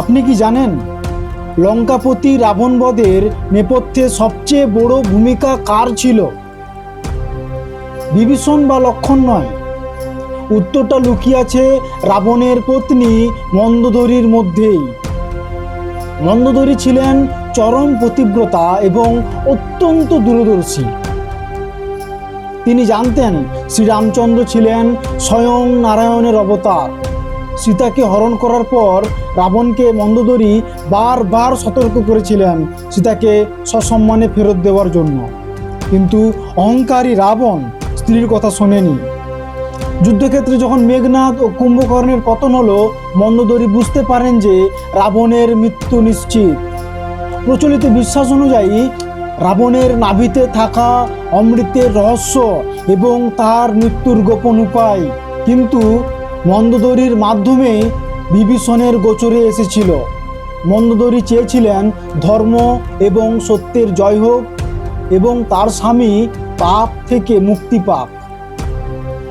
আপনি কি জানেন লঙ্কাপতি রাবণ বধের নেপথ্যে সবচেয়ে বড় ভূমিকা কার ছিল? বিভীষণ বা লক্ষ্মণ নয়। উত্তরটা লুকিয়ে আছে রাবণের পত্নী মন্দোদরীর মধ্যেই। মন্দোদরী ছিলেন চরম পতিব্রতা এবং অত্যন্ত দূরদর্শী। তিনি জানতেন শ্রীরামচন্দ্র ছিলেন স্বয়ং নারায়ণের অবতার। সীতাকে হরণ করার পর রাবণকে মন্দোদরী বারবার সতর্ক করেছিলেন সীতাকে সসম্মানে ফেরত দেওয়ার জন্য, কিন্তু অহংকারী রাবণ স্ত্রীর কথা শোনেনি। যুদ্ধক্ষেত্রে যখন মেঘনাদ ও কুম্ভকর্ণের পতন হলো, মন্দোদরী বুঝতে পারেন যে রাবণের মৃত্যু নিশ্চিত। প্রচলিত বিশ্বাস অনুযায়ী রাবণের নাভিতে থাকা অমৃতের রহস্য এবং তার মৃত্যুর গোপন উপায় কিন্তু মন্দোদরীর মাধ্যমে বিভীষণের গোচরে এসেছিল। মন্দোদরী চেয়েছিলেন ধর্ম এবং সত্যের জয় হোক এবং তার স্বামী পাপ থেকে মুক্তি পাক।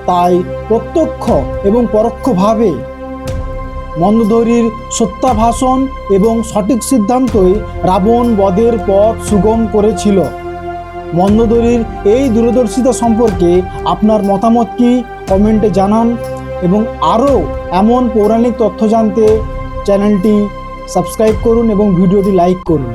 তাই প্রত্যক্ষ এবং পরোক্ষভাবে মন্দোদরীর সত্যাভাষণ এবং সঠিক সিদ্ধান্তই রাবণ বধের পথ সুগম করেছিল। মন্দোদরীর এই দূরদর্শিতা সম্পর্কে আপনার মতামত কি কমেন্টে জানান এবং আরও এমন পৌরাণিক তথ্য জানতে চ্যানেলটি সাবস্ক্রাইব করুন এবং ভিডিওটি লাইক করুন।